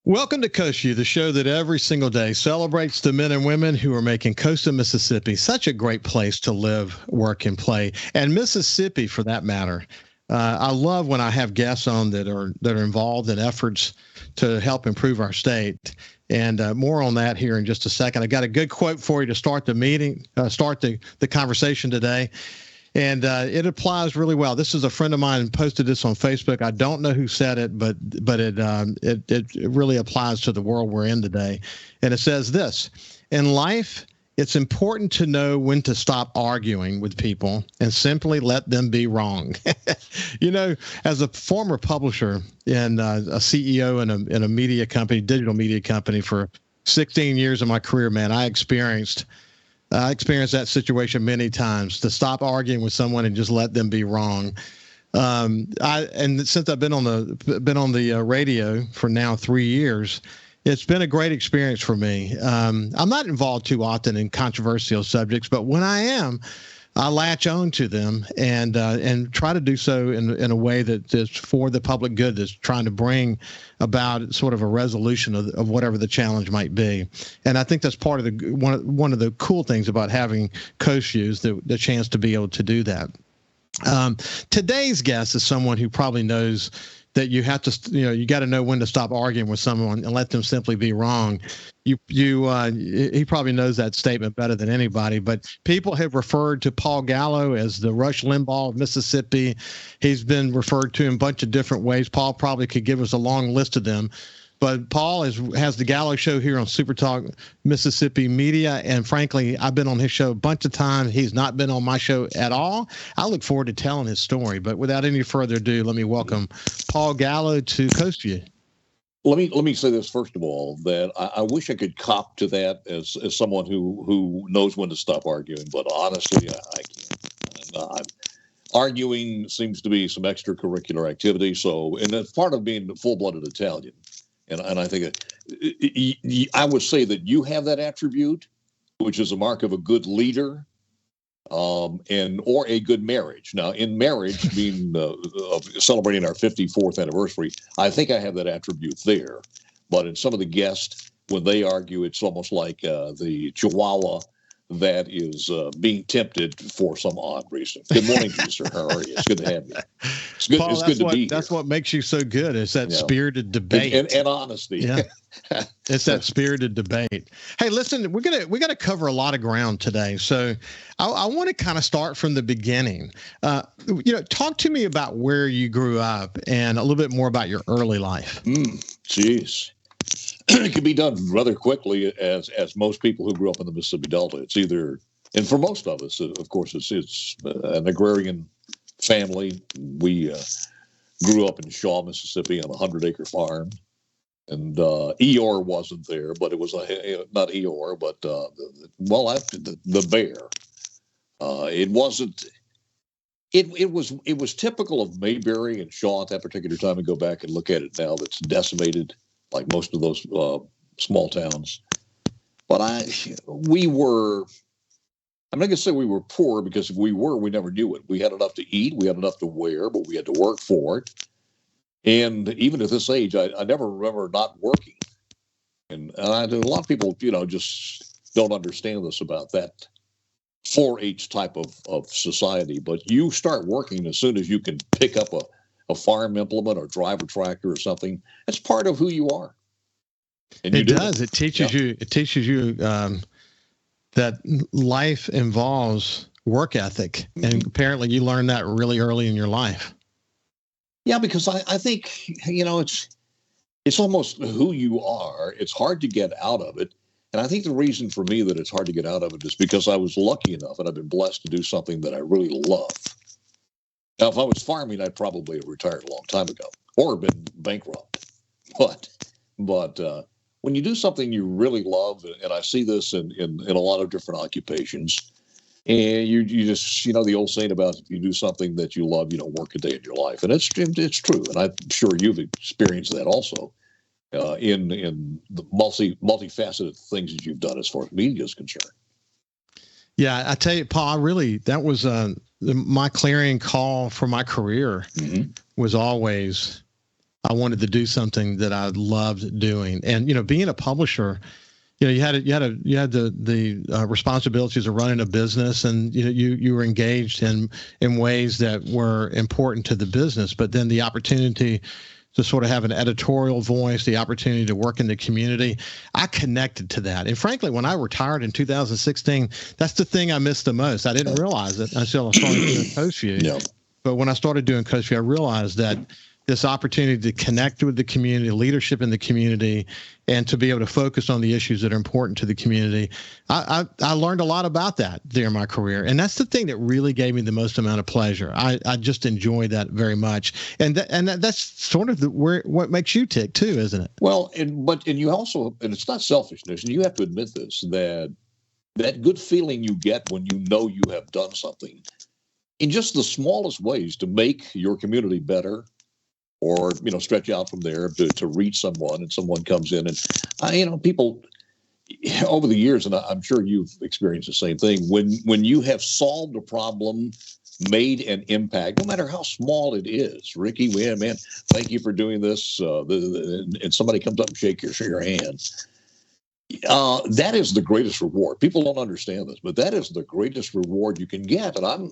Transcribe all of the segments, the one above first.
Welcome to Coast Vue, the show that every single day celebrates the men and women who are making coastal Mississippi such a great place to live, work, and play, and Mississippi for that matter. I love when I have guests on that are involved in efforts to help improve our state. And more on that here in just a second. I got a good quote for you to start the meeting, start the conversation today. And it applies really well. This is a friend of mine posted this on Facebook. I don't know who said it, but it really applies to the world we're in today. And it says this: in life, it's important to know when to stop arguing with people and simply let them be wrong. You know, as a former publisher and a CEO in a media company, digital media company for 16 years of my career, man, I experienced that situation many times, to stop arguing with someone and just let them be wrong. And since I've been on the radio for now 3 years, it's been a great experience for me. I'm not involved too often in controversial subjects, but when I am, I latch on to them and try to do so in a way that is for the public good, that's trying to bring about sort of a resolution of whatever the challenge might be. And I think that's part of one of the cool things about having Coast Vue is the chance to be able to do that. Today's guest is someone who probably knows that you have to, you got to know when to stop arguing with someone and let them simply be wrong. He probably knows that statement better than anybody, but people have referred to Paul Gallo as the Rush Limbaugh of Mississippi. He's been referred to in a bunch of different ways. Paul probably could give us a long list of them. But Paul has the Gallo Show here on SuperTalk Mississippi Media, and frankly, I've been on his show a bunch of times. He's not been on my show at all. I look forward to telling his story. But without any further ado, let me welcome Paul Gallo to Coast Vue. Let me say this first of all, that I wish I could cop to that as someone who knows when to stop arguing, but honestly, I can't. Arguing seems to be some extracurricular activity, and it's part of being a full-blooded Italian. And I think I would say that you have that attribute, which is a mark of a good leader, or a good marriage. Now, in marriage, being celebrating our 54th anniversary, I think I have that attribute there. But in some of the guests, when they argue, it's almost like the Chihuahua that is being tempted for some odd reason. Good morning to you, sir. How are you? It's good to have you. It's good, Paul, it's good to be here. That's what makes you so good. It's that spirited debate and honesty. Yeah, it's that spirited debate. Hey, listen, we got to cover a lot of ground today, so I want to kind of start from the beginning. Talk to me about where you grew up and a little bit more about your early life. Geez. It can be done rather quickly, as most people who grew up in the Mississippi Delta. It's either, and for most of us, of course, it's an agrarian family. We grew up in Shaw, Mississippi, on a 100-acre farm, and Eeyore wasn't there, but it was not Eeyore, but the bear. It wasn't. It was typical of Mayberry and Shaw at that particular time. And go back and look at it now; that's decimated, like most of those small towns. But I'm not going to say we were poor, because if we were, we never knew it. We had enough to eat, we had enough to wear, but we had to work for it. And even at this age, I never remember not working. And a lot of people, just don't understand this about that 4-H type of society. But you start working as soon as you can pick up a farm implement or drive a tractor or something. That's part of who you are. And it does. It teaches you. It teaches you that life involves work ethic, and apparently you learned that really early in your life. Yeah, because I think it's almost who you are. It's hard to get out of it, and I think the reason for me that it's hard to get out of it is because I was lucky enough, and I've been blessed to do something that I really love. Now, if I was farming, I'd probably have retired a long time ago or been bankrupt. But when you do something you really love, and I see this in a lot of different occupations, and you just, the old saying about if you do something that you love, you don't work a day in your life. And it's true. And I'm sure you've experienced that also in the multifaceted things that you've done as far as media is concerned. Yeah, I tell you, Paul, that was my clarion call for my career was always, I wanted to do something that I loved doing. And, being a publisher, you had the responsibilities of running a business, and you were engaged in ways that were important to the business, but then the opportunity to sort of have an editorial voice, the opportunity to work in the community, I connected to that. And frankly, when I retired in 2016, that's the thing I missed the most. I didn't realize it until I started doing Coast Vue. Yeah. But when I started doing Coast Vue, I realized that this opportunity to connect with the community, leadership in the community, and to be able to focus on the issues that are important to the community. I learned a lot about that during my career. And that's the thing that really gave me the most amount of pleasure. I just enjoy that very much. And that's sort of what makes you tick too, isn't it? Well, and you also, and it's not selfishness, and you have to admit this, that good feeling you get when you know you have done something in just the smallest ways to make your community better, or stretch out from there to reach someone, and someone comes in, and people over the years, and I'm sure you've experienced the same thing, when you have solved a problem, made an impact, no matter how small it is. Ricky, man, thank you for doing this. And somebody comes up and shakes your hand. That is the greatest reward. People don't understand this, but that is the greatest reward you can get. And I'm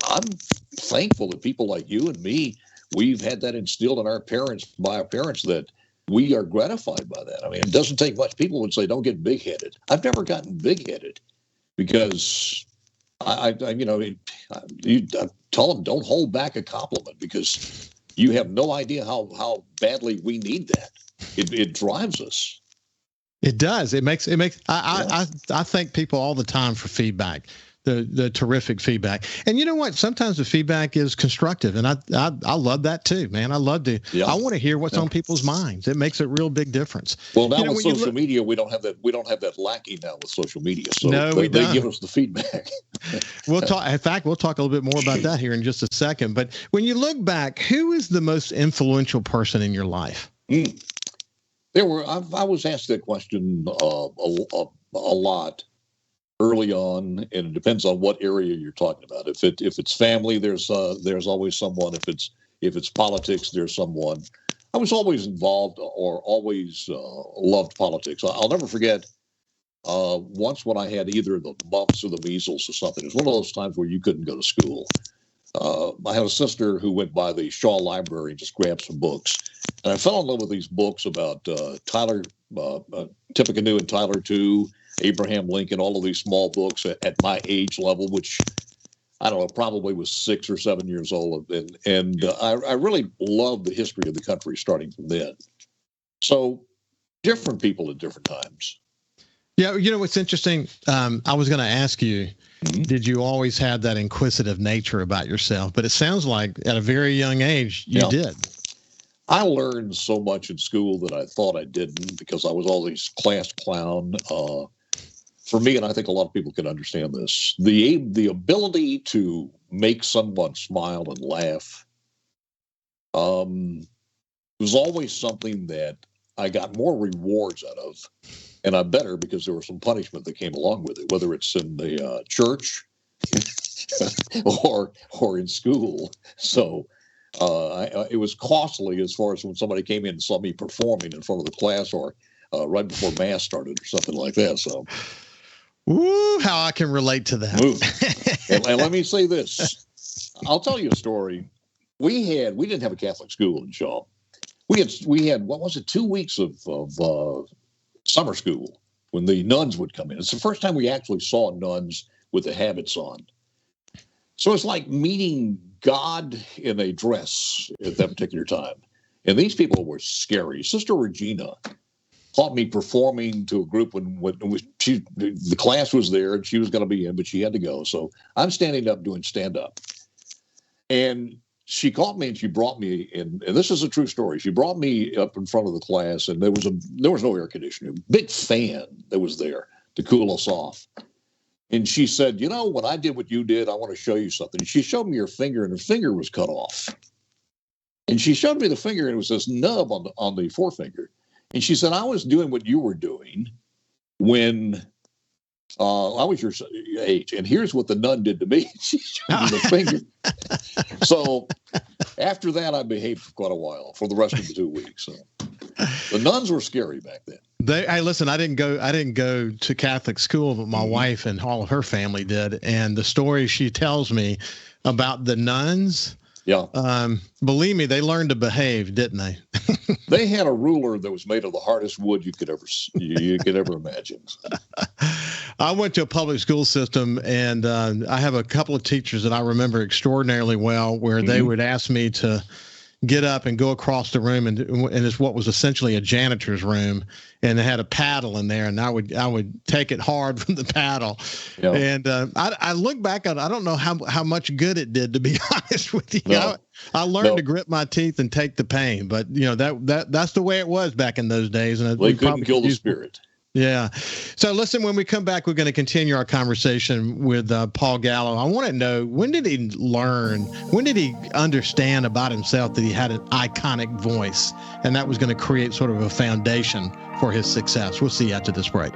thankful that people like you and me, we've had that instilled in our parents, that we are gratified by that. I mean, it doesn't take much. People would say, don't get big-headed. I've never gotten big-headed, because I tell them, don't hold back a compliment, because you have no idea how badly we need that. It drives us. It does. I thank people all the time for feedback, the terrific feedback. And you know what? Sometimes the feedback is constructive, and I love that too, man. I want to hear what's on people's minds. It makes a real big difference. Well, now with social media, we don't have that lacking now with social media. So no, we don't. They give us the feedback. We'll talk a little bit more about that here in just a second. But when you look back, who is the most influential person in your life? I was asked that question a lot early on, and it depends on what area you're talking about. If it's family, there's always someone. If it's politics, there's someone. I was always involved, or always loved politics. I'll never forget once when I had either the mumps or the measles or something. It was one of those times where you couldn't go to school. I had a sister who went by the Shaw Library and just grabbed some books. And I fell in love with these books about Tippecanoe and Tyler too, Abraham Lincoln, all of these small books at my age level, which I don't know, probably was 6 or 7 years old. And I really loved the history of the country starting from then. So different people at different times. Yeah, what's interesting, I was going to ask you, did you always have that inquisitive nature about yourself? But it sounds like at a very young age, you did. I learned so much in school that I thought I didn't, because I was always class clown. For me, and I think a lot of people can understand this, the ability to make someone smile and laugh was always something that I got more rewards out of. And I better, because there was some punishment that came along with it, whether it's in the church or in school. So it was costly as far as when somebody came in and saw me performing in front of the class, or right before Mass started or something like that. So, ooh, how I can relate to that. and let me say this. I'll tell you a story. We didn't have a Catholic school in Shaw. We had what was it, 2 weeks of summer school when the nuns would come in. It's the first time we actually saw nuns with the habits on. So it's like meeting God in a dress at that particular time. And these people were scary. Sister Regina caught me performing to a group when the class was there and she was going to be in, but she had to go. So I'm standing up doing stand-up. And she caught me and she brought me in, and this is a true story. She brought me up in front of the class, and there was no air conditioning. Big fan that was there to cool us off. And she said, when I did what you did, I want to show you something. And she showed me her finger, and her finger was cut off. And she showed me the finger, and it was this nub on the forefinger. And she said, I was doing what you were doing when I was your age, and here's what the nun did to me. She showed me the finger. So after that, I behaved for quite a while for the rest of the 2 weeks. So the nuns were scary back then. Hey, listen, I didn't go to Catholic school, but my wife and all of her family did. And the story she tells me about the nuns, believe me, they learned to behave, didn't they? They had a ruler that was made of the hardest wood you could ever imagine. I went to a public school system, and I have a couple of teachers that I remember extraordinarily well, where they would ask me to get up and go across the room, and it's what was essentially a janitor's room, and they had a paddle in there, and I would take it hard from the paddle. Yep. And I look back on, I don't know how much good it did, to be honest with you. No. I learned to grit my teeth and take the pain, but that's the way it was back in those days. And they couldn't kill the spirit. Yeah. So listen, when we come back, we're going to continue our conversation with Paul Gallo. I want to know, when did he understand about himself that he had an iconic voice, and that was going to create sort of a foundation for his success? We'll see you after this break.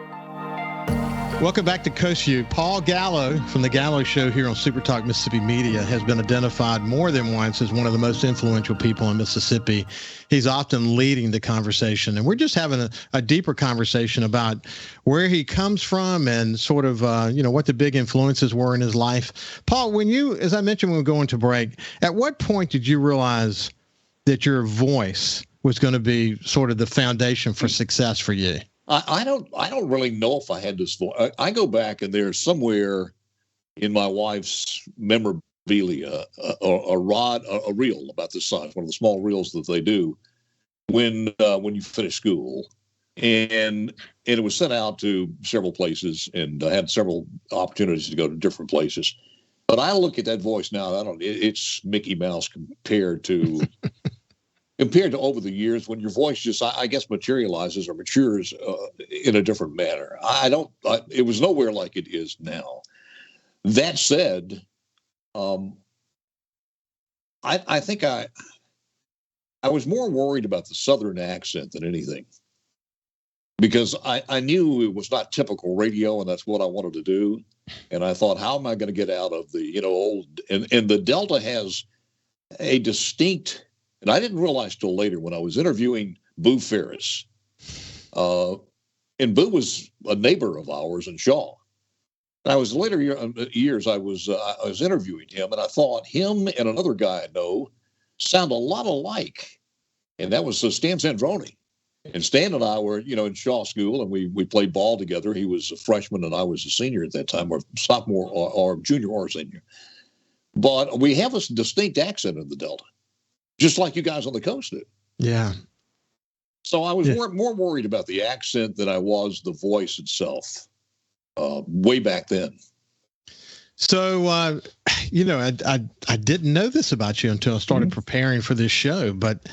Welcome back to Coast Vue. Paul Gallo from The Gallo Show here on SuperTalk Mississippi Media has been identified more than once as one of the most influential people in Mississippi. He's often leading the conversation, and we're just having a deeper conversation about where he comes from and sort of, what the big influences were in his life. Paul, as I mentioned when we were going to break, at what point did you realize that your voice was going to be sort of the foundation for success for you? I don't really know if I had this voice. I go back, and there's somewhere in my wife's memorabilia a reel about this size, one of the small reels that they do when you finish school, and it was sent out to several places, and I had several opportunities to go to different places. But I look at that voice now, it's Mickey Mouse compared to over the years, when your voice just, I guess, materializes or matures in a different manner. It was nowhere like it is now. That said, I think I was more worried about the Southern accent than anything, because I knew it was not typical radio, and that's what I wanted to do. And I thought, how am I going to get out of the, old, and the Delta has a distinct. And I didn't realize till later when I was interviewing Boo Ferris. And Boo was a neighbor of ours in Shaw. And I was later years, I was interviewing him, and I thought him and another guy I know sound a lot alike. And that was Stan Sandroni. And Stan and I were, in Shaw School, and we played ball together. He was a freshman and I was a senior at that time, or sophomore or junior or senior. But we have a distinct accent in the Delta, just like you guys on the coast do. Yeah. So I was more worried about the accent than I was the voice itself way back then. So, I didn't know this about you until I started preparing for this show. But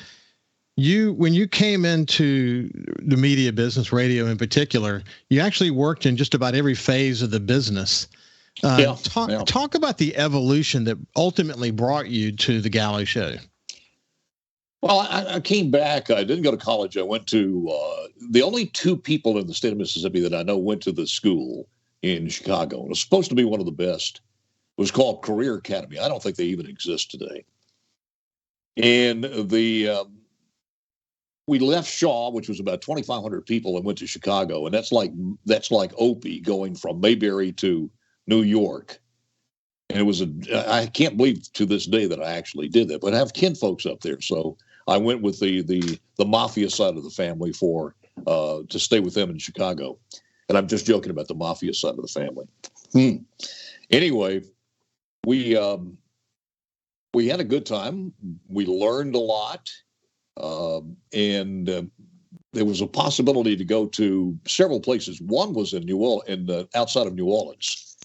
when you came into the media business, radio in particular, you actually worked in just about every phase of the business. Talk about the evolution that ultimately brought you to the Gallo Show. Well, I came back. I didn't go to college. I went to the only two people in the state of Mississippi that I know went to the school in Chicago. It was supposed to be one of the best. It was called Career Academy. I don't think they even exist today. And we left Shaw, which was about 2,500 people, and went to Chicago. And that's like Opie going from Mayberry to New York. And it was I can't believe to this day that I actually did that, but I have kinfolks up there. So I went with the mafia side of the family to stay with them in Chicago. And I'm just joking about the mafia side of the family. Anyway, we had a good time. We learned a lot. And there was a possibility to go to several places. One was in outside of New Orleans.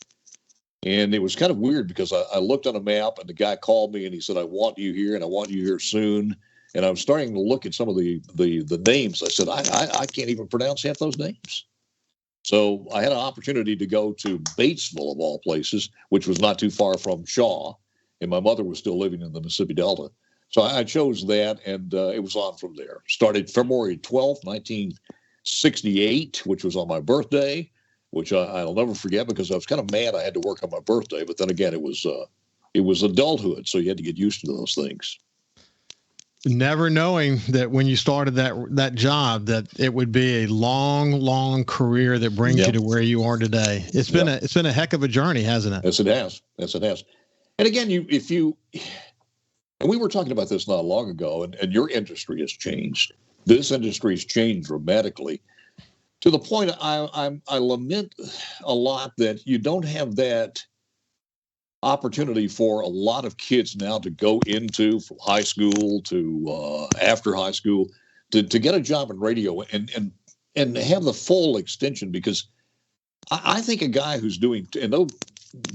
And it was kind of weird because I looked on a map, and the guy called me and he said, I want you here, and I want you here soon. And I was starting to look at some of the names. I said, I can't even pronounce half those names. So I had an opportunity to go to Batesville, of all places, which was not too far from Shaw. And my mother was still living in the Mississippi Delta. So I chose that, and it was on from there. Started February 12th, 1968, which was on my birthday. which I'll never forget because I was kind of mad I had to work on my birthday. But then again, it was adulthood, so you had to get used to those things. Never knowing that when you started that job that it would be a long career that brings you to where you are today. It's been a heck of a journey, hasn't it? Yes, it has. Yes, it has. And again, and we were talking about this not long ago, and your industry has changed. This industry has changed dramatically to the point I lament a lot that you don't have that opportunity for a lot of kids now to go into from high school to after high school to get a job in radio and have the full extension, because I think a guy who's doing, and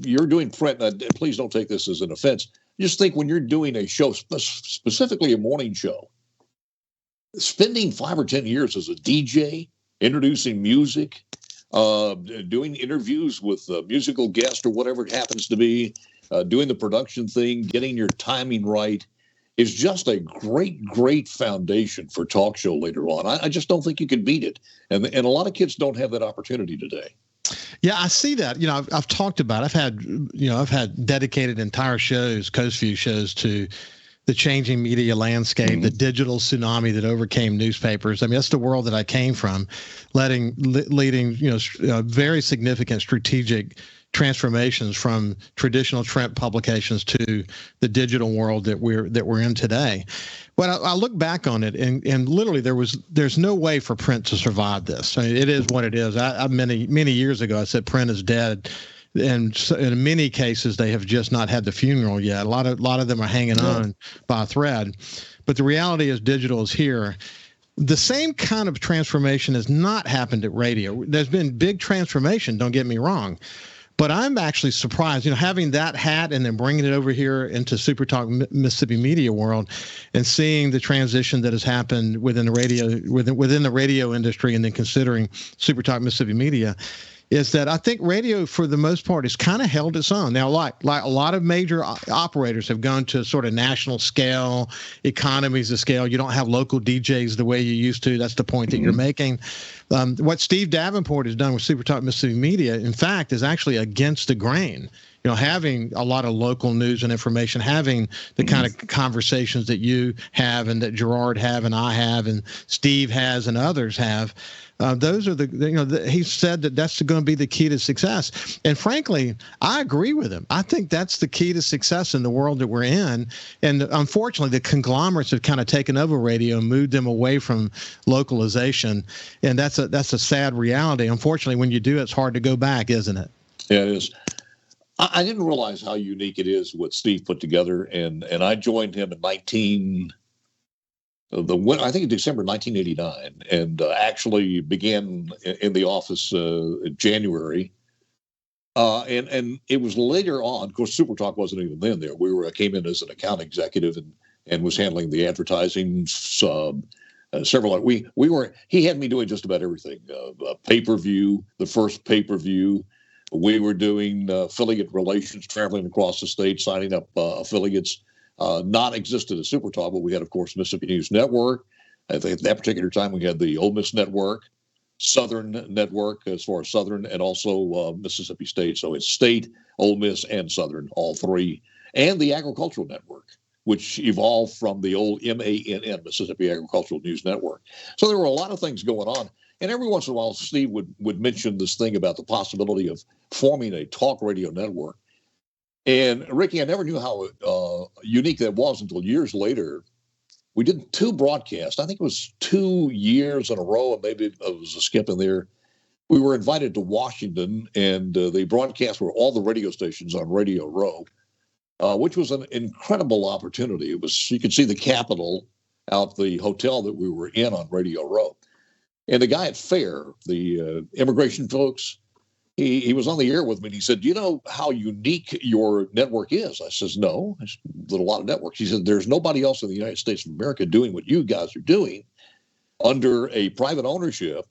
you're doing print, please don't take this as an offense, just think when you're doing a show, specifically a morning show, spending 5 or 10 years as a DJ, introducing music, doing interviews with musical guests or whatever it happens to be, doing the production thing, getting your timing right, is just a great foundation for talk show later on. I just don't think you can beat it. And a lot of kids don't have that opportunity today. Yeah, I see that. I've talked about, I've had dedicated entire shows, Coast Vue shows, to the changing media landscape, the digital tsunami that overcame newspapers. I mean, that's the world that I came from, leading very significant strategic transformations from traditional print publications to the digital world that we're in today. But I look back on it, and literally there's no way for print to survive this. I mean, it is what it is. I many years ago I said print is dead. And so in many cases, they have just not had the funeral yet. A lot of them are hanging on by a thread. But the reality is digital is here. The same kind of transformation has not happened at radio. There's been big transformation, don't get me wrong. But I'm actually surprised, having that hat and then bringing it over here into SuperTalk Mississippi media world and seeing the transition that has happened within the radio industry, and then considering SuperTalk Mississippi media, is that I think radio, for the most part, has kind of held its own. Now, like a lot of major operators have gone to sort of national scale, economies of scale. You don't have local DJs the way you used to. That's the point that you're making. What Steve Davenport has done with SuperTalk Mississippi Media, in fact, is actually against the grain. Having a lot of local news and information, having the kind of conversations that you have and that Gerard have and I have and Steve has and others have. Those are he said that that's going to be the key to success. And frankly, I agree with him. I think that's the key to success in the world that we're in. And unfortunately, the conglomerates have kind of taken over radio and moved them away from localization. And that's a sad reality. Unfortunately, when you do, it's hard to go back, isn't it? Yeah, it is. I didn't realize how unique it is what Steve put together. And I joined him in I think in December 1989, and actually began in the office in January. And it was later on, of course, SuperTalk wasn't even then there. I came in as an account executive and was handling the advertising, several. He had me doing just about everything. Pay-per-view, the first pay-per-view. We were doing affiliate relations, traveling across the state, signing up affiliates. Not existed as SuperTalk, but we had, of course, Mississippi News Network. I think at that particular time we had the Ole Miss Network, Southern Network as far as Southern, and also Mississippi State. So it's State, Ole Miss, and Southern, all three, and the Agricultural Network, which evolved from the old MANN, Mississippi Agricultural News Network. So there were a lot of things going on. And every once in a while, Steve would mention this thing about the possibility of forming a talk radio network. And Ricky, I never knew how unique that was until years later. We did 2 broadcasts. I think it was 2 years in a row, and maybe it was a skip in there. We were invited to Washington, and the broadcasts were all the radio stations on Radio Row, which was an incredible opportunity. It was, you could see the Capitol out the hotel that we were in on Radio Row. And the guy at FAIR, the immigration folks, he was on the air with me, and he said, "Do you know how unique your network is?" I says, "No, there's a lot of networks." He said, "There's nobody else in the United States of America doing what you guys are doing under a private ownership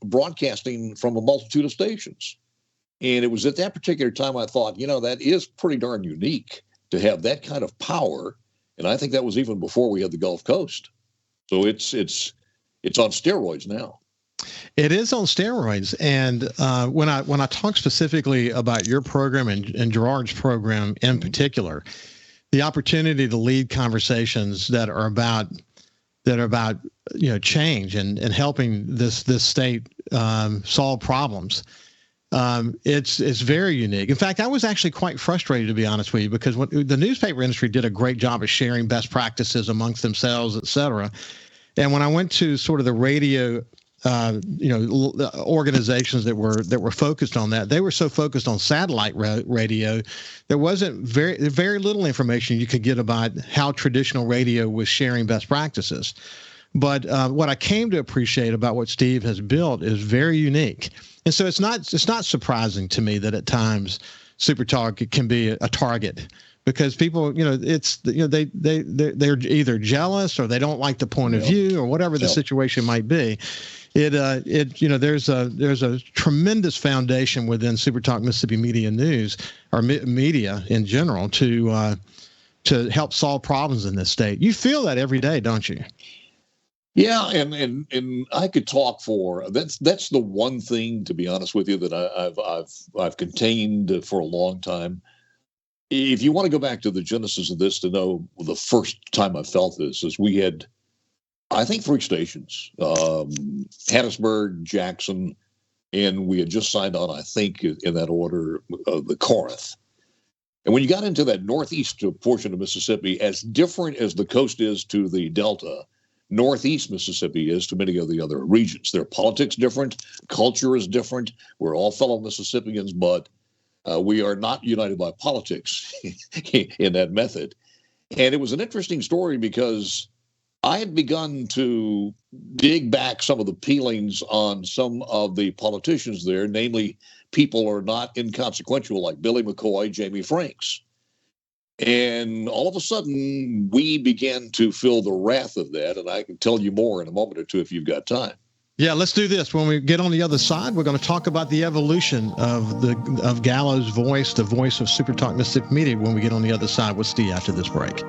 broadcasting from a multitude of stations." And it was at that particular time I thought, that is pretty darn unique to have that kind of power. And I think that was even before we had the Gulf Coast. So it's on steroids now. It is on steroids. And when I talk specifically about your program and Gerard's program in particular, the opportunity to lead conversations that are about change and helping this state solve problems. It's very unique. In fact, I was actually quite frustrated, to be honest with you, because the newspaper industry did a great job of sharing best practices amongst themselves, et cetera. And when I went to sort of the radio, organizations that were focused on that, they were so focused on satellite radio, there wasn't very little information you could get about how traditional radio was sharing best practices. But what I came to appreciate about what Steve has built is very unique. And so it's not surprising to me that at times SuperTalk can be a target, because people, they're either jealous or they don't like the point of view or whatever the situation might be. There's a tremendous foundation within SuperTalk Mississippi Media News, or media in general, to help solve problems in this state. You feel that every day, don't you? Yeah, and I could talk for that's the one thing, to be honest with you, that I've contained for a long time. If you want to go back to the genesis of this to know the first time I felt this, is we had, I think, 3 stations, Hattiesburg, Jackson, and we had just signed on, I think, in that order, the Corinth. And when you got into that northeast portion of Mississippi, as different as the coast is to the Delta, Northeast Mississippi is to many of the other regions. Their politics different, culture is different. We're all fellow Mississippians, but we are not united by politics in that method. And it was an interesting story because I had begun to dig back some of the peelings on some of the politicians there, namely people are not inconsequential like Billy McCoy, Jamie Franks. And all of a sudden, we began to feel the wrath of that. And I can tell you more in a moment or two if you've got time. Yeah, let's do this. When we get on the other side, we're going to talk about the evolution of Gallo's voice, the voice of SuperTalk Mississippi Media, when we get on the other side with Steve after this break.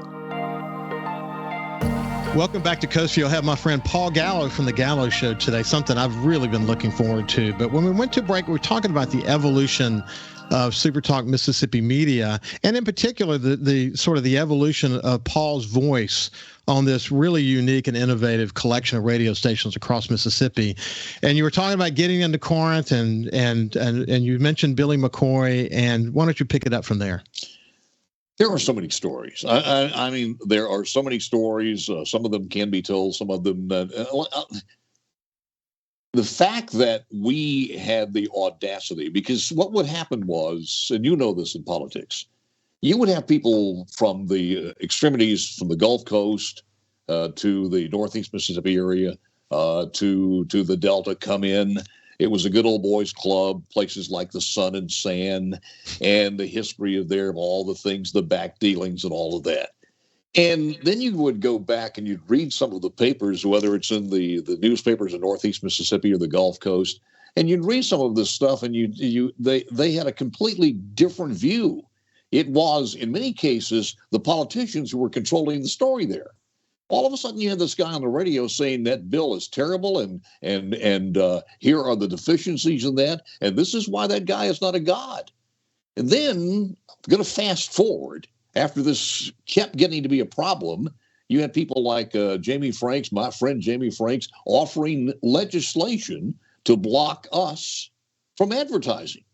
Welcome back to Coast Vue. I have my friend Paul Gallo from the Gallo Show today, something I've really been looking forward to. But when we went to break, we were talking about the evolution of SuperTalk Mississippi Media, and in particular, the sort of the evolution of Paul's voice on this really unique and innovative collection of radio stations across Mississippi. And you were talking about getting into Corinth, and you mentioned Billy McCoy, and why don't you pick it up from there? There are so many stories. I mean, there are so many stories. Some of them can be told. Some of them. The fact that we had the audacity, because what would happen was, and you know this in politics, you would have people from the extremities, from the Gulf Coast to the Northeast Mississippi area, to the Delta come in. It was a good old boys club, places like the Sun and Sand, and the history of all the things, the back dealings and all of that. And then you would go back and you'd read some of the papers, whether it's in the newspapers in Northeast Mississippi or the Gulf Coast, and you'd read some of this stuff, and they had a completely different view. It was, in many cases, the politicians who were controlling the story there. All of a sudden, you had this guy on the radio saying that bill is terrible, and here are the deficiencies in that, and this is why that guy is not a god. And then, I'm going to fast forward. After this kept getting to be a problem, you had people like Jamie Franks, my friend Jamie Franks, offering legislation to block us from advertising.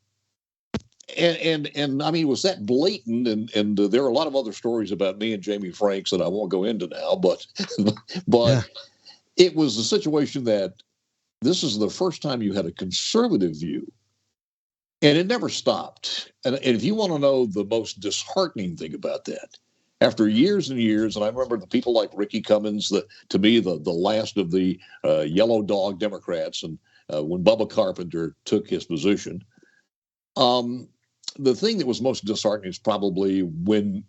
And I mean, it was that blatant, and there are a lot of other stories about me and Jamie Franks that I won't go into now, but yeah. It was a situation that this is the first time you had a conservative view. And it never stopped. And if you want to know the most disheartening thing about that, after years and years, and I remember the people like Ricky Cummins, to me, the last of the yellow dog Democrats, and when Bubba Carpenter took his position, the thing that was most disheartening is probably when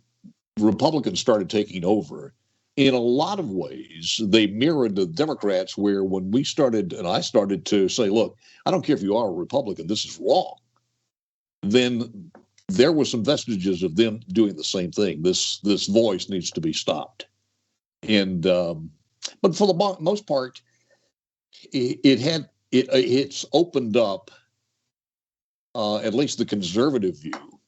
Republicans started taking over. In a lot of ways, they mirrored the Democrats, where when we started, and I started to say, look, I don't care if you are a Republican, this is wrong. Then there were some vestiges of them doing the same thing. This voice needs to be stopped. And but for the most part, it had it's opened up at least the conservative view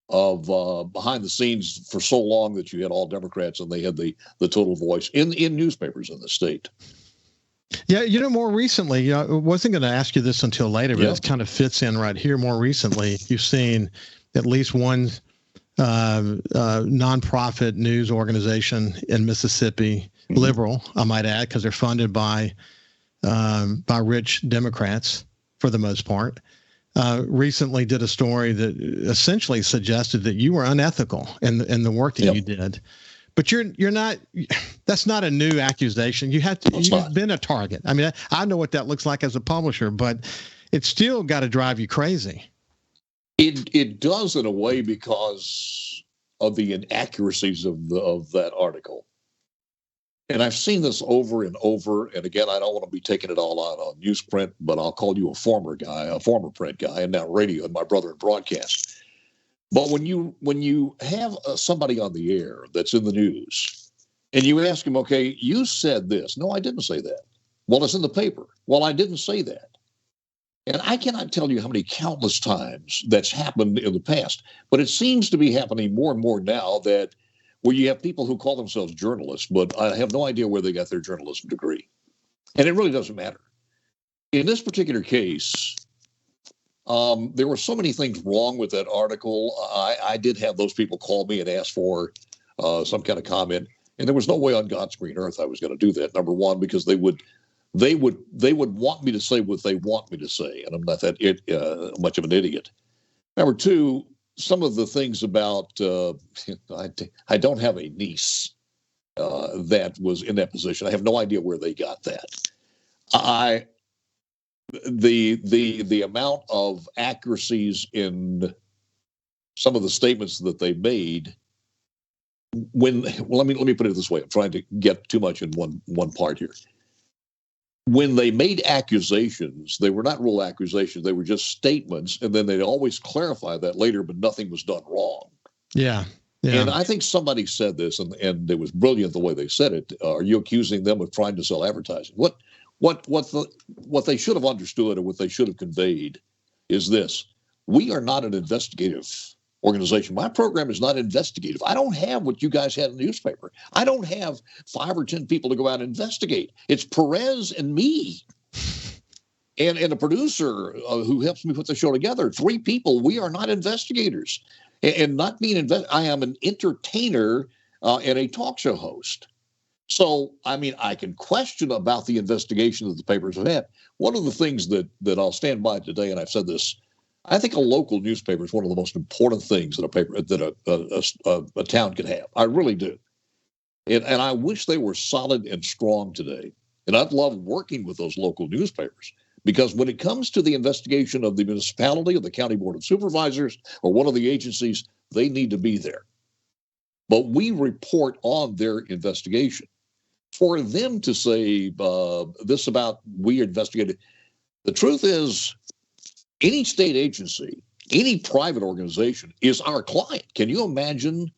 of behind the scenes for so long that you had all Democrats and they had the total voice in newspapers in the state. Yeah, more recently, I wasn't going to ask you this until later, but it kind of fits in right here. More recently, you've seen at least one nonprofit news organization in Mississippi, liberal, I might add, because they're funded by rich Democrats for the most part. Recently did a story that essentially suggested that you were unethical in the work that you did. But you're not. That's not a new accusation. You've been a target. I mean, I know what that looks like as a publisher, but it's still got to drive you crazy. It does in a way because of the inaccuracies of that article. And I've seen this over and over. And again, I don't want to be taking it all out on newsprint, but I'll call you a former print guy, and now radio, and my brother in broadcast. But when you have somebody on the air that's in the news, and you ask him, okay, you said this. No, I didn't say that. Well, it's in the paper. Well, I didn't say that. And I cannot tell you how many countless times that's happened in the past. But it seems to be happening more and more now that where you have people who call themselves journalists, but I have no idea where they got their journalism degree. And it really doesn't matter. In this particular case, there were so many things wrong with that article. I did have those people call me and ask for some kind of comment, and there was no way on God's green earth I was going to do that. Number one, because they would want me to say what they want me to say, and I'm not that much of an idiot. Number two, some of the things about I don't have a niece that was in that position. I have no idea where they got that. The amount of accuracies in some of the statements that they made let me put it this way. I'm trying to get too much in one part here. When they made accusations, they were not real accusations. They were just statements, and then they'd always clarify that later, but nothing was done wrong. Yeah. And I think somebody said this, and it was brilliant the way they said it. Are you accusing them of trying to sell advertising? What they should have understood, or what they should have conveyed, is this: we are not an investigative organization. My program is not investigative. I don't have what you guys had in the newspaper. I don't have 5 or 10 people to go out and investigate. It's Perez and me, and a producer who helps me put the show together. 3 people. We are not investigators, and not being I am an entertainer and a talk show host. So, I mean, I can question about the investigation that the papers have had. One of the things that I'll stand by today, and I've said this, I think a local newspaper is one of the most important things that a town can have. I really do. And I wish they were solid and strong today. And I'd love working with those local newspapers, because when it comes to the investigation of the municipality or the county board of supervisors or one of the agencies, they need to be there. But we report on their investigation. For them to say this about we investigated, the truth is, any state agency, any private organization is our client. Can you imagine,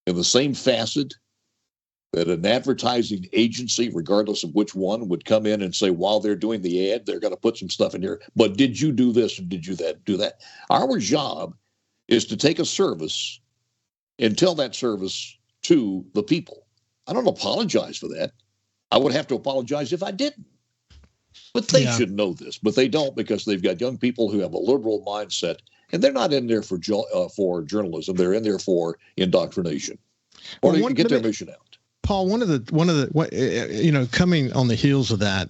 in the same facet, that an advertising agency, regardless of which one, would come in and say, while they're doing the ad, they're going to put some stuff in here, but did you do this and did you do that? Our job is to take a service and tell that service to the people. I don't apologize for that. I would have to apologize if I didn't. But they should know this, but they don't, because they've got young people who have a liberal mindset, and they're not in there for journalism. They're in there for indoctrination, or to get their mission out. Paul, one of the coming on the heels of that,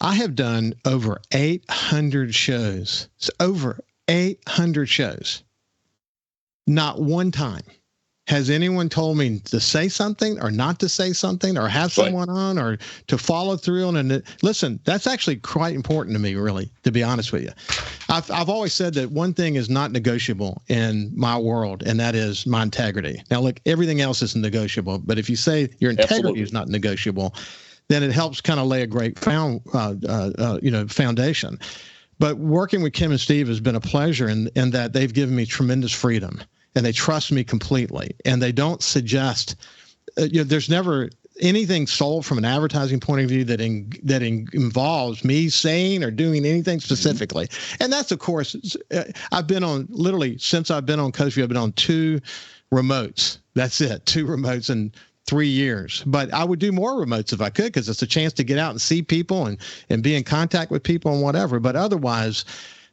I have done over 800 shows. It's over 800 shows. Not one time has anyone told me to say something or not to say something, or have someone on, or to follow through on. And listen, that's actually quite important to me, really, to be honest with you. I've always said that one thing is not negotiable in my world, and that is my integrity. Now, look, everything else is negotiable, but if you say your integrity is not negotiable, then it helps kind of lay a great foundation. But working with Kim and Steve has been a pleasure in that they've given me tremendous freedom. And they trust me completely, and they don't suggest. There's never anything sold from an advertising point of view that involves me saying or doing anything specifically. And that's, of course, I've been on, literally since I've been on Coast Vue, I've been on 2 remotes. That's it, 2 remotes in 3 years. But I would do more remotes if I could, because it's a chance to get out and see people and be in contact with people and whatever. But otherwise,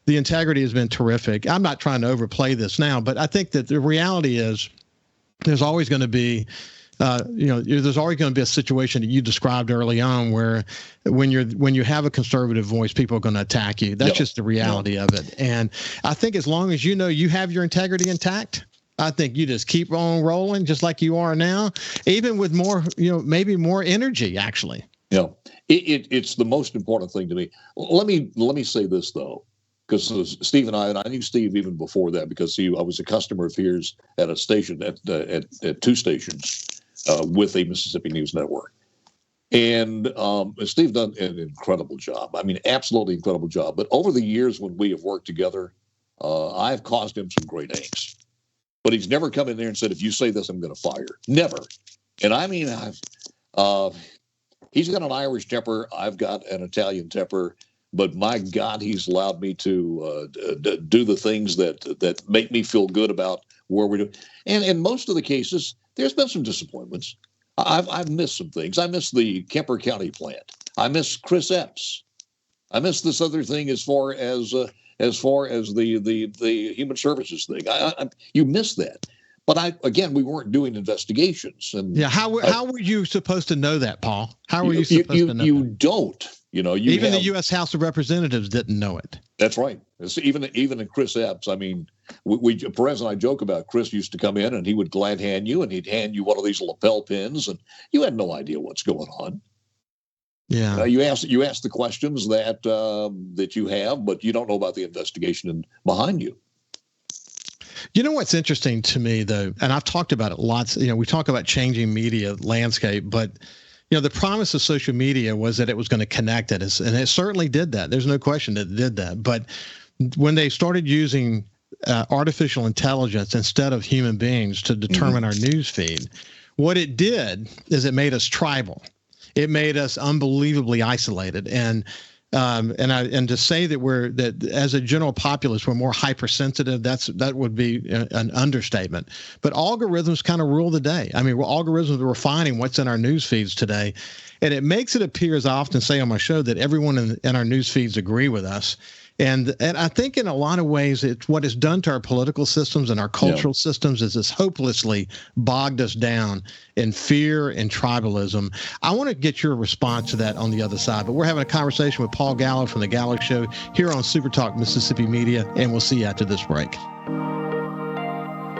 the integrity has been terrific. I'm not trying to overplay this now, but I think that the reality is there's always going to be there's always going to be a situation that you described early on where when you have a conservative voice, people are going to attack you. That's just the reality of it. And I think as long as you have your integrity intact, I think you just keep on rolling just like you are now, even with more, maybe more energy, actually. Yeah, it's the most important thing to me. Let me say this, though, because Steve and I knew Steve even before that, because I was a customer of his at a station, at 2 stations with a Mississippi News Network. And Steve done an incredible job. I mean, absolutely incredible job. But over the years when we have worked together, I've caused him some great angst. But he's never come in there and said, if you say this, I'm going to fire. Never. And I mean, he's got an Irish temper. I've got an Italian temper. But my God, he's allowed me to do the things that make me feel good about where we're doing. And in most of the cases, there's been some disappointments. I've missed some things. I miss the Kemper County plant. I miss Chris Epps. I miss this other thing as far as the human services thing. You miss that. But we weren't doing investigations. And how were you supposed to know that, Paul? How were you supposed to know you that? Don't. Even the U.S. House of Representatives didn't know it. That's right. Even in Chris Epps. I mean, Perez and I joke about Chris used to come in and he would glad hand you, and he'd hand you one of these lapel pins, and you had no idea what's going on. Yeah. You ask the questions that you have, but you don't know about the investigation behind you. You know what's interesting to me, though, and I've talked about it lots. We talk about changing media landscape, but the promise of social media was that it was going to connect us, and it certainly did that. There's no question that it did that. But when they started using artificial intelligence instead of human beings to determine our news feed, what it did is it made us tribal. It made us unbelievably isolated, and to say that as a general populace we're more hypersensitive, that would be an understatement. But algorithms kind of rule the day. I mean, algorithms are refining what's in our news feeds today, and it makes it appear, as I often say on my show, that everyone in our news feeds agree with us. And I think in a lot of ways, it's what it's done to our political systems and our cultural systems is it's hopelessly bogged us down in fear and tribalism. I want to get your response to that on the other side, but we're having a conversation with Paul Gallo from the Gallo Show here on SuperTalk Mississippi Media, and we'll see you after this break.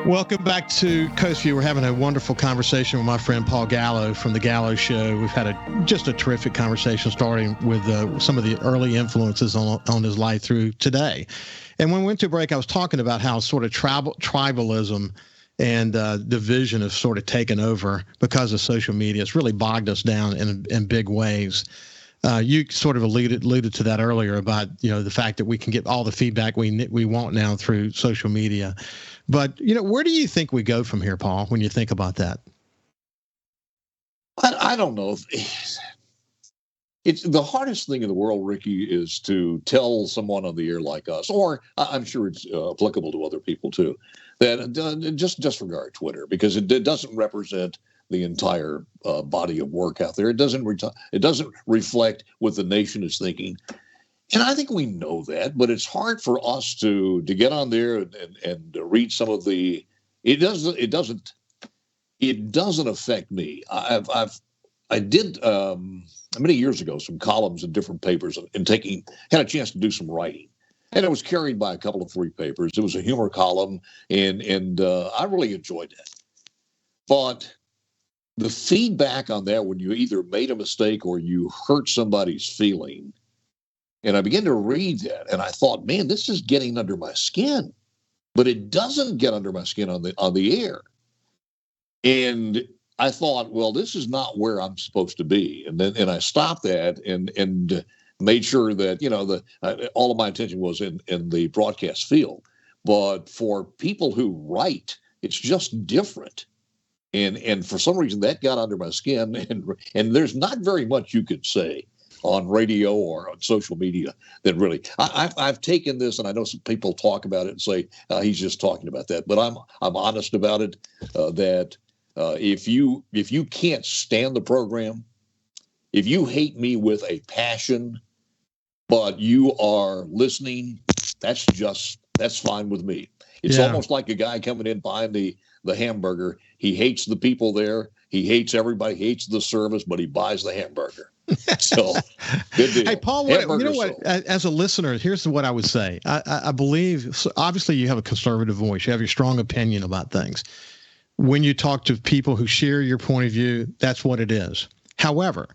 Welcome back to Coast Vue. We're having a wonderful conversation with my friend Paul Gallo from the Gallo Show. We've had just a terrific conversation, starting with some of the early influences on his life through today. And when we went to break, I was talking about how sort of tribalism and division have sort of taken over because of social media. It's really bogged us down in big ways. You sort of alluded to that earlier about the fact that we can get all the feedback we want now through social media. But where do you think we go from here, Paul, when you think about that? I don't know. It's the hardest thing in the world, Ricky, is to tell someone on the air like us, or I'm sure it's applicable to other people too, that just disregard Twitter, because it doesn't represent the entire body of work out there. It doesn't reflect what the nation is thinking. And I think we know that, but it's hard for us to get on there and read some of the. It doesn't affect me. I did many years ago some columns in different papers and had a chance to do some writing, and it was carried by a couple of free papers. It was a humor column, and I really enjoyed that. But the feedback on that, when you either made a mistake or you hurt somebody's feeling. And I began to read that, and I thought, man, this is getting under my skin. But it doesn't get under my skin on the air. And I thought, well, this is not where I'm supposed to be. And I stopped that and made sure that all of my attention was in the broadcast field. But for people who write, it's just different. And for some reason that got under my skin, and there's not very much you could say on radio or on social media that really I've taken this, and I know some people talk about it and say he's just talking about that, but I'm honest about it, that if you can't stand the program, if you hate me with a passion, but you are listening, that's fine with me. It's almost like a guy coming in buying the hamburger. He hates the people there. He hates everybody. He hates the service, but he buys the hamburger. So, good deal. Hey, Paul, you know what? As a listener, here's what I would say. I believe, so obviously, you have a conservative voice. You have your strong opinion about things. When you talk to people who share your point of view, that's what it is. However,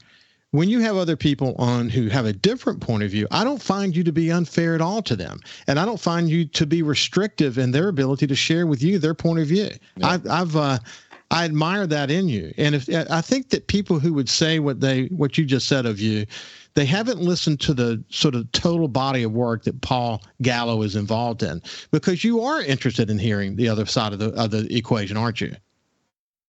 when you have other people on who have a different point of view, I don't find you to be unfair at all to them. And I don't find you to be restrictive in their ability to share with you their point of view. Yeah. I admire that in you. And I think that people who would say what you just said of you, they haven't listened to the sort of total body of work that Paul Gallo is involved in, because you are interested in hearing the other side of the equation, aren't you?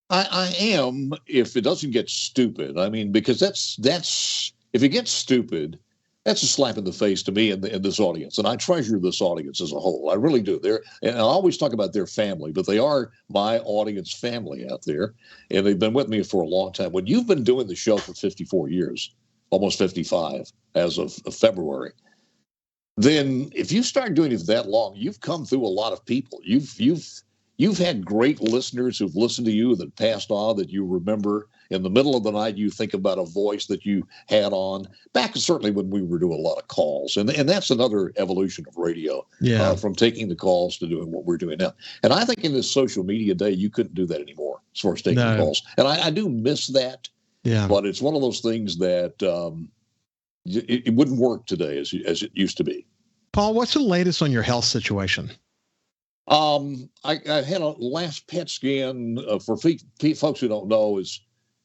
I am, if it doesn't get stupid. I mean, because that's if it gets stupid, that's a slap in the face to me and this audience. And I treasure this audience as a whole. I really do. And I always talk about their family, but they are my audience family out there, and they've been with me for a long time. When you've been doing the show for 54 years, almost 55 as of February, then if you start doing it that long, you've come through a lot of people. You've had great listeners who've listened to you that passed on, that you remember. In the middle of the night, you think about a voice that you had on back, certainly when we were doing a lot of calls. And that's another evolution of radio, from taking the calls to doing what we're doing now. And I think in this social media day, you couldn't do that anymore as far as taking calls. And I do miss that. Yeah. But it's one of those things that it wouldn't work today as it used to be. Paul, what's the latest on your health situation? I had a last PET scan for folks who don't know.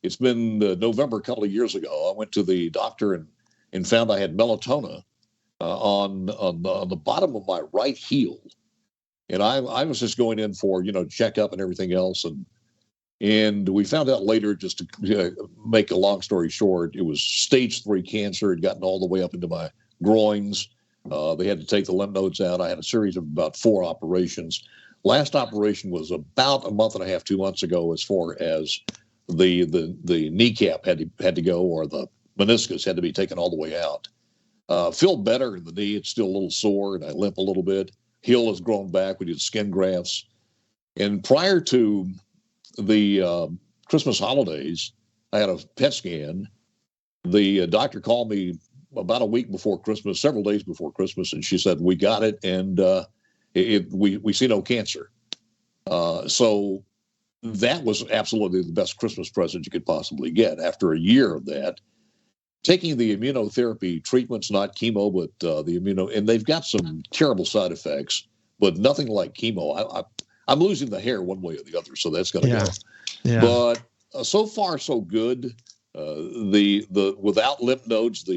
It's been November a couple of years ago. I went to the doctor and found I had melatonin on the bottom of my right heel, and I was just going in for checkup and everything else, and we found out later, just to make a long story short, it was stage 3 cancer. It had gotten all the way up into my groins. They had to take the lymph nodes out. I had a series of about 4 operations. Last operation was about a month and a half, 2 months ago, as far as the kneecap had to go, or the meniscus had to be taken all the way out. Feel better in the knee. It's still a little sore, and I limp a little bit. Heel has grown back. We did skin grafts. And prior to the Christmas holidays, I had a PET scan. The doctor called me about a week before Christmas, several days before Christmas, and she said, "We got it, and we see no cancer." So that was absolutely the best Christmas present you could possibly get. After a year of that, taking the immunotherapy treatments, not chemo, but the immuno, and they've got some terrible side effects, but nothing like chemo. I'm losing the hair one way or the other, so that's going to go. Yeah. But so far, so good. The without lymph nodes,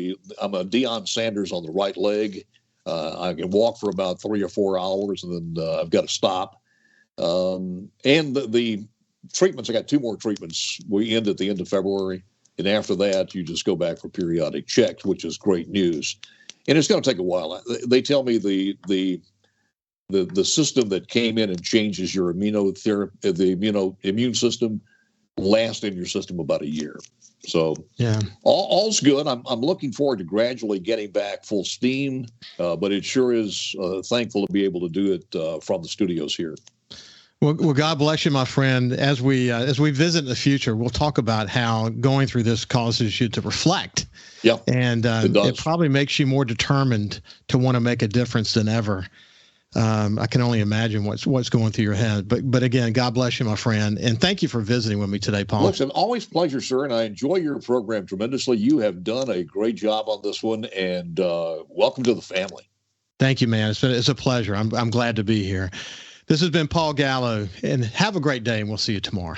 I'm a Deion Sanders on the right leg. I can walk for about 3 or 4 hours, and then I've got to stop. And the treatments, I got 2 more treatments. We end at the end of February, and after that, you just go back for periodic checks, which is great news. And it's going to take a while. They tell me the system that came in and changes your immunotherapy, the immune system, lasts in your system about a year. So all's good. I'm looking forward to gradually getting back full steam, but it sure is thankful to be able to do it from the studios here. Well, God bless you, my friend. As we visit in the future, we'll talk about how going through this causes you to reflect. Yeah, and it probably makes you more determined to want to make a difference than ever. I can only imagine what's going through your head. But again, God bless you, my friend, and thank you for visiting with me today, Paul. Listen, always pleasure, sir, and I enjoy your program tremendously. You have done a great job on this one, and welcome to the family. Thank you, man. It's a pleasure. I'm glad to be here. This has been Paul Gallo, and have a great day, and we'll see you tomorrow.